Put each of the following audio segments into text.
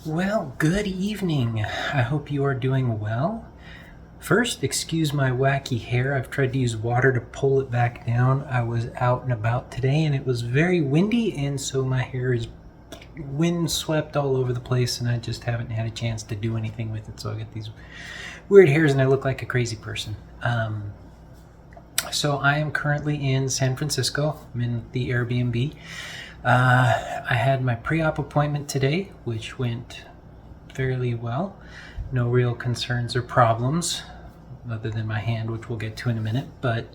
Well, good evening. I hope you are doing well. First, excuse my wacky hair. I've tried to use water to pull it back down. I was out and about today and it was very windy, and so my hair is wind swept all over the place, and I just haven't had a chance to do anything with it. So I get these weird hairs and I look like a crazy person. So I am currently in San Francisco. I'm in the Airbnb. I had my pre-op appointment today, which went fairly well. No real concerns or problems, other than my hand, which we'll get to in a minute. But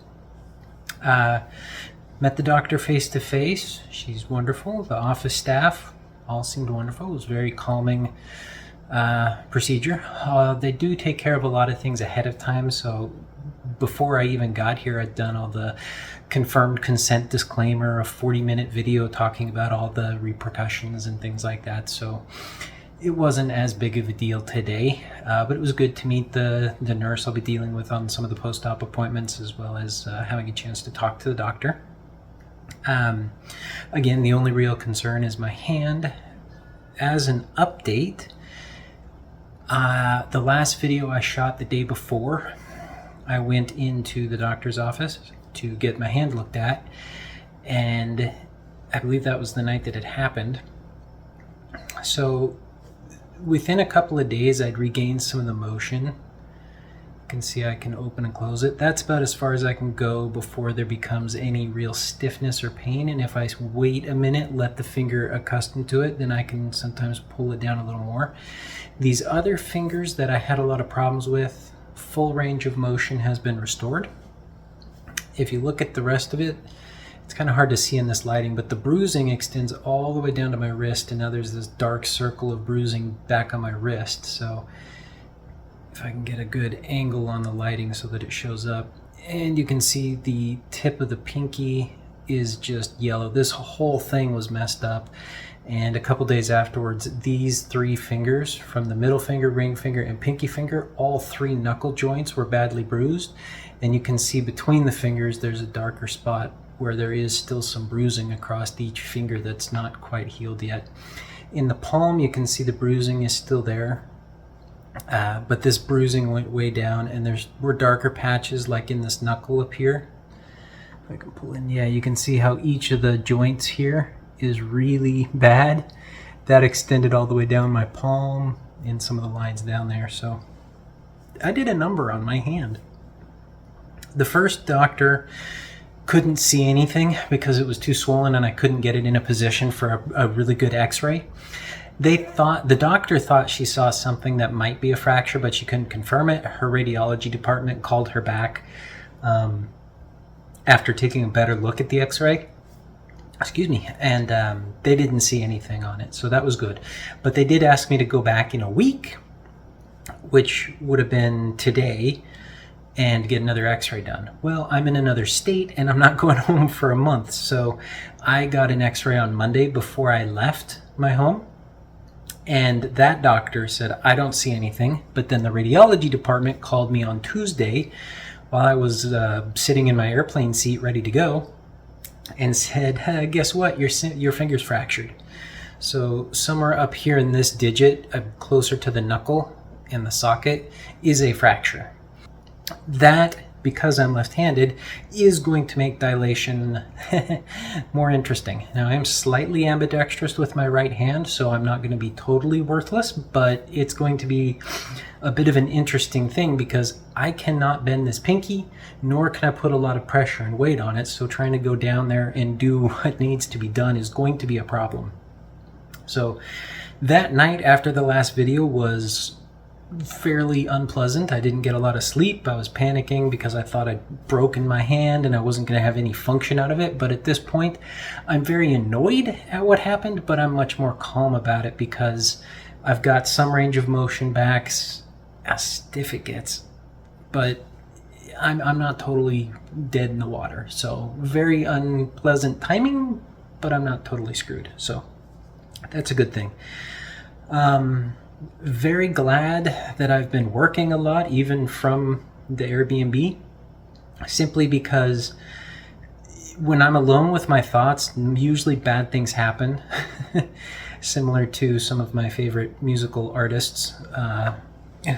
met the doctor face to face. She's wonderful. The office staff all seemed wonderful. It was a very calming procedure. They do take care of a lot of things ahead of time, so before I even got here, I'd done all the confirmed consent disclaimer, a 40-minute video talking about all the repercussions and things like that. So it wasn't as big of a deal today, but it was good to meet the nurse I'll be dealing with on some of the post-op appointments, as well as having a chance to talk to the doctor. Again, the only real concern is my hand. As an update, the last video I shot the day before, I went into the doctor's office to get my hand looked at, and I believe that was the night that it happened. So within a couple of days, I'd regained some of the motion. You can see I can open and close it. That's about as far as I can go before there becomes any real stiffness or pain. And if I wait a minute, let the finger accustom to it, then I can sometimes pull it down a little more. These other fingers that I had a lot of problems with, full range of motion has been restored. If you look at the rest of it, it's kind of hard to see in this lighting, but the bruising extends all the way down to my wrist, and now there's this dark circle of bruising back on my wrist. So if I can get a good angle on the lighting so that it shows up, and you can see the tip of the pinky is just yellow. This whole thing was messed up. And a couple days afterwards, these three fingers, from the middle finger, ring finger, and pinky finger, all three knuckle joints were badly bruised. And you can see between the fingers, there's a darker spot where there is still some bruising across each finger that's not quite healed yet. In the palm, you can see the bruising is still there. But this bruising went way down, and were darker patches like in this knuckle up here. If I can pull in, yeah, you can see how each of the joints here is really bad. That extended all the way down my palm and some of the lines down there. So I did a number on my hand. The first doctor couldn't see anything because it was too swollen and I couldn't get it in a position for a really good x-ray. The doctor thought she saw something that might be a fracture, but she couldn't confirm it. Her radiology department called her back after taking a better look at the x-ray. And they didn't see anything on it, so that was good. But they did ask me to go back in a week, which would have been today, and get another x-ray done. Well, I'm in another state and I'm not going home for a month, so I got an x-ray on Monday before I left my home, and that doctor said, I don't see anything. But then the radiology department called me on Tuesday while I was sitting in my airplane seat ready to go, and said, guess what, your finger's fractured. So somewhere up here in this digit, closer to the knuckle and the socket, is a fracture. That, because I'm left-handed, is going to make dilation more interesting. Now, I'm slightly ambidextrous with my right hand, so I'm not going to be totally worthless, but it's going to be a bit of an interesting thing because I cannot bend this pinky, nor can I put a lot of pressure and weight on it, so trying to go down there and do what needs to be done is going to be a problem. So that night after the last video was fairly unpleasant. I didn't get a lot of sleep. I was panicking because I thought I'd broken my hand and I wasn't going to have any function out of it. But at this point, I'm very annoyed at what happened, but I'm much more calm about it because I've got some range of motion back, as stiff it gets, but I'm not totally dead in the water. So very unpleasant timing, but I'm not totally screwed. So that's a good thing. Very glad that I've been working a lot, even from the Airbnb, simply because when I'm alone with my thoughts, usually bad things happen. similar to some of my favorite musical artists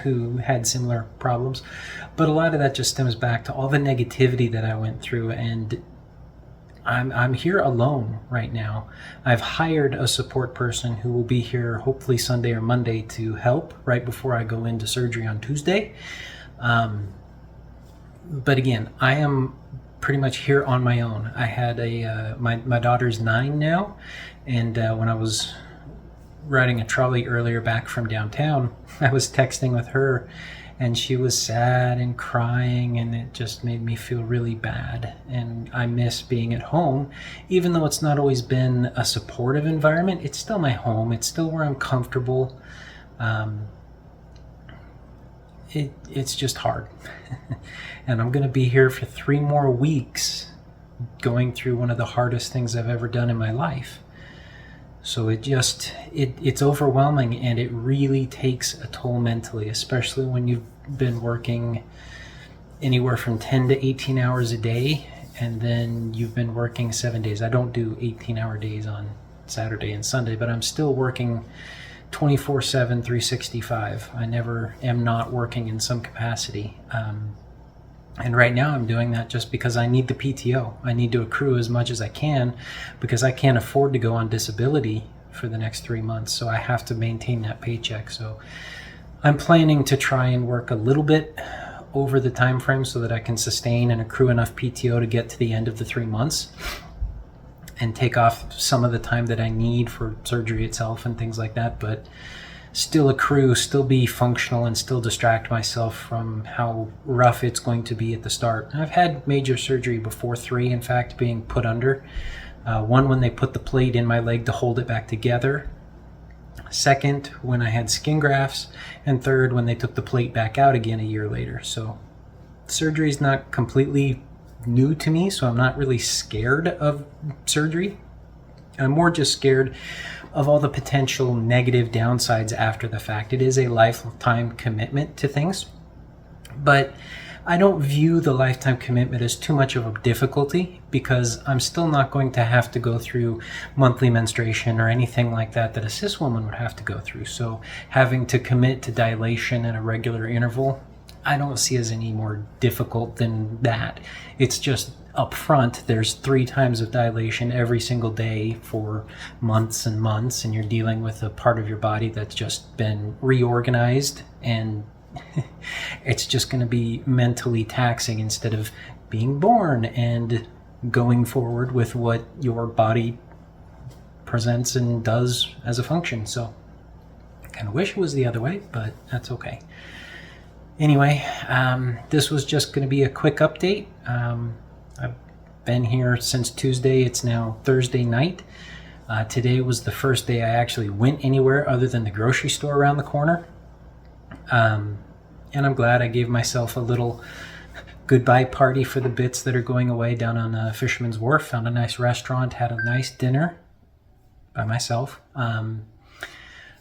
who had similar problems. But a lot of that just stems back to all the negativity that I went through, and I'm here alone right now. I've hired a support person who will be here hopefully Sunday or Monday to help right before I go into surgery on Tuesday. But again, I am pretty much here on my own. I had my daughter's 9 now, and when I was riding a trolley earlier back from downtown, I was texting with her, and she was sad and crying, and it just made me feel really bad. And I miss being at home. Even though it's not always been a supportive environment, it's still my home. It's still where I'm comfortable. It's just hard. And I'm going to be here for 3 more weeks going through one of the hardest things I've ever done in my life. So it's overwhelming, and it really takes a toll mentally, especially when you've been working anywhere from 10 to 18 hours a day, and then you've been working 7 days. I don't do 18-hour days on Saturday and Sunday, but I'm still working 24/7, 365. I never am not working in some capacity. And right now I'm doing that just because I need the PTO. I need to accrue as much as I can because I can't afford to go on disability for the next 3 months. So I have to maintain that paycheck. So I'm planning to try and work a little bit over the time frame so that I can sustain and accrue enough PTO to get to the end of the 3 months and take off some of the time that I need for surgery itself and things like that, but still accrue, still be functional, and still distract myself from how rough it's going to be at the start. I've had major surgery before, 3 in fact, being put under. 1 when they put the plate in my leg to hold it back together. 2nd when I had skin grafts, and 3rd when they took the plate back out again a year later. So surgery is not completely new to me, so I'm not really scared of surgery. I'm more just scared of all the potential negative downsides after the fact. It is a lifetime commitment to things, but I don't view the lifetime commitment as too much of a difficulty because I'm still not going to have to go through monthly menstruation or anything like that that a cis woman would have to go through. So having to commit to dilation at a regular interval, I don't see as any more difficult than that. It's just up front, there's 3 times of dilation every single day for months and months, and you're dealing with a part of your body that's just been reorganized, and it's just going to be mentally taxing instead of being born and going forward with what your body presents and does as a function. So I kind of wish it was the other way, but that's okay. Anyway, this was just going to be a quick update. I've been here since Tuesday. It's now Thursday night. Today was the first day I actually went anywhere other than the grocery store around the corner. And I'm glad I gave myself a little goodbye party for the bits that are going away down on Fisherman's Wharf. Found a nice restaurant, had a nice dinner by myself. And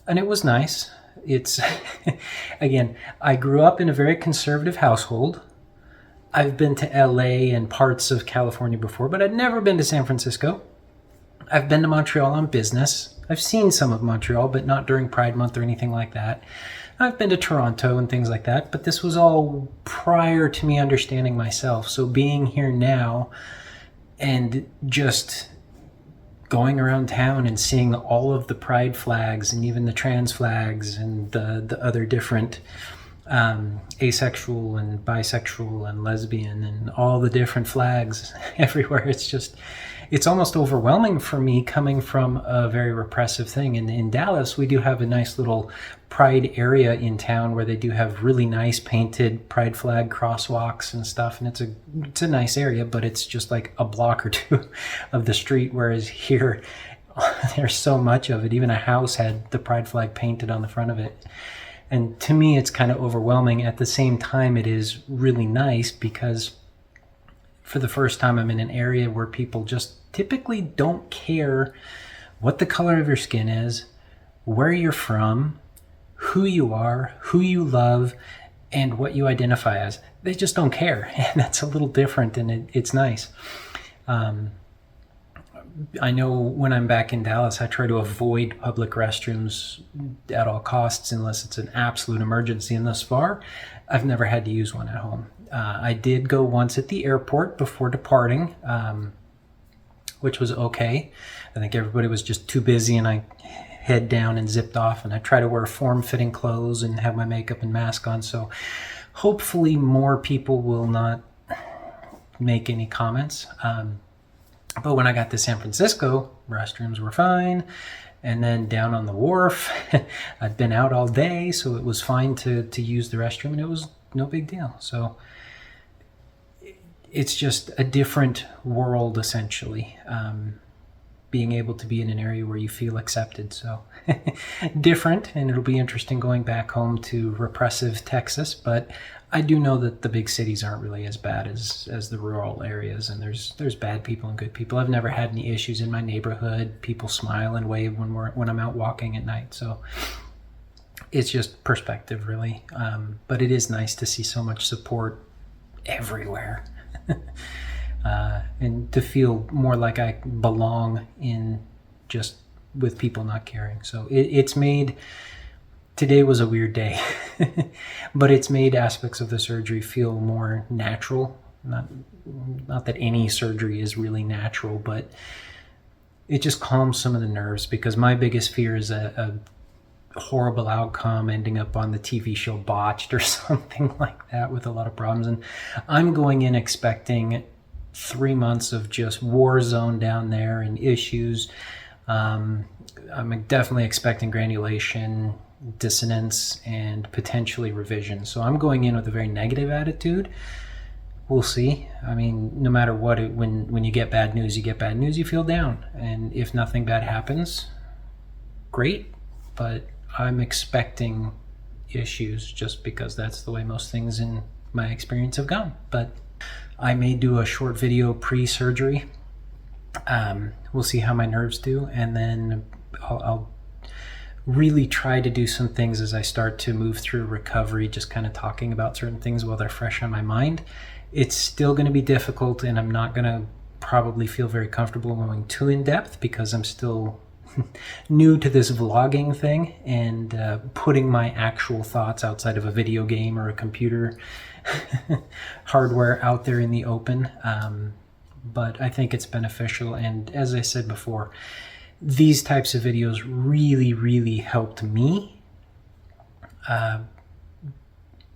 it was nice. It's, again, I grew up in a very conservative household. I've been to LA and parts of California before, but I'd never been to San Francisco. I've been to Montreal on business. I've seen some of Montreal, but not during Pride Month or anything like that. I've been to Toronto and things like that, but this was all prior to me understanding myself. So being here now and just going around town and seeing all of the pride flags and even the trans flags and the other different asexual and bisexual and lesbian and all the different flags everywhere, it's almost overwhelming for me coming from a very repressive thing. And in Dallas, we do have a nice little pride area in town where they do have really nice painted pride flag crosswalks and stuff. And it's a nice area, but it's just like a block or 2 of the street. Whereas here, there's so much of it. Even a house had the pride flag painted on the front of it. And to me, it's kind of overwhelming. At the same time, it is really nice because for the first time, I'm in an area where people just typically don't care what the color of your skin is, where you're from, who you are, who you love, and what you identify as. They just don't care. And that's a little different, and it's nice. I know when I'm back in Dallas, I try to avoid public restrooms at all costs unless it's an absolute emergency. And thus far, I've never had to use one at home. I did go once at the airport before departing, which was okay. I think everybody was just too busy, and I head down and zipped off, and I try to wear form-fitting clothes and have my makeup and mask on. So hopefully more people will not make any comments. But when I got to San Francisco, restrooms were fine. And then down on the wharf, I'd been out all day, so it was fine to use the restroom, and it was no big deal. So it's just a different world, essentially, being able to be in an area where you feel accepted. So different, and it'll be interesting going back home to repressive Texas, but I do know that the big cities aren't really as bad as the rural areas, and there's bad people and good people. I've never had any issues in my neighborhood. People smile and wave when I'm out walking at night. So it's just perspective, really. But it is nice to see so much support everywhere, and to feel more like I belong in just with people not caring. So it's made. Today was a weird day, but it's made aspects of the surgery feel more natural. Not that any surgery is really natural, but it just calms some of the nerves, because my biggest fear is a horrible outcome, ending up on the TV show Botched or something like that with a lot of problems. And I'm going in expecting 3 months of just war zone down there and issues. I'm definitely expecting granulation, dissonance, and potentially revision. So I'm going in with a very negative attitude. We'll see. I mean, no matter what, when you get bad news, you feel down. And if nothing bad happens, great. But I'm expecting issues just because that's the way most things in my experience have gone. But I may do a short video pre-surgery. We'll see how my nerves do, and then I'll really try to do some things as I start to move through recovery, just kind of talking about certain things while they're fresh on my mind. It's still going to be difficult, and I'm not going to probably feel very comfortable going too in depth because I'm still new to this vlogging thing and putting my actual thoughts outside of a video game or a computer hardware out there in the open. But I think it's beneficial, and as I said before, these types of videos really, really helped me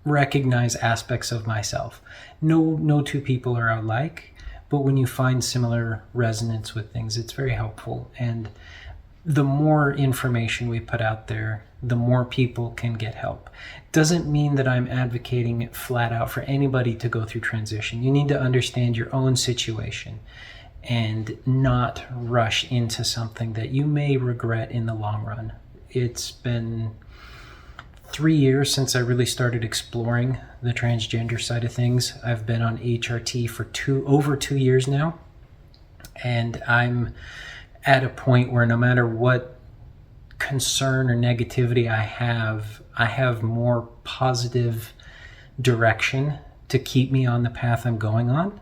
recognize aspects of myself. No two people are alike, but when you find similar resonance with things, it's very helpful. And the more information we put out there, the more people can get help. Doesn't mean that I'm advocating flat out for anybody to go through transition. You need to understand your own situation and not rush into something that you may regret in the long run. It's been 3 years since I really started exploring the transgender side of things. I've been on HRT for over 2 years now, and I'm at a point where no matter what concern or negativity I have more positive direction to keep me on the path I'm going on.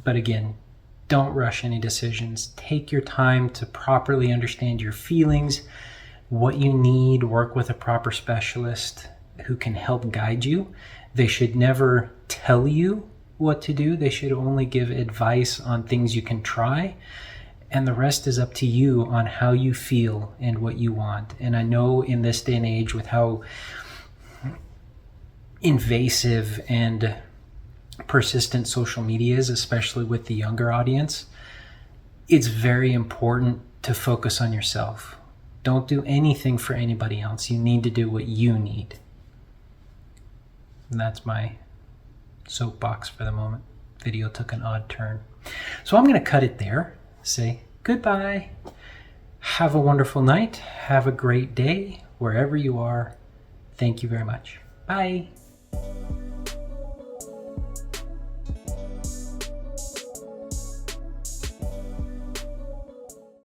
But again, don't rush any decisions. Take your time to properly understand your feelings, what you need. Work with a proper specialist who can help guide you. They should never tell you what to do. They should only give advice on things you can try. And the rest is up to you on how you feel and what you want. And I know in this day and age, with how invasive and persistent social media is, especially with the younger audience, it's very important to focus on yourself. Don't do anything for anybody else. You need to do what you need. And that's my soapbox for the moment. Video took an odd turn. So I'm going to cut it there. Say goodbye. Have a wonderful night. Have a great day wherever you are. Thank you very much. Bye.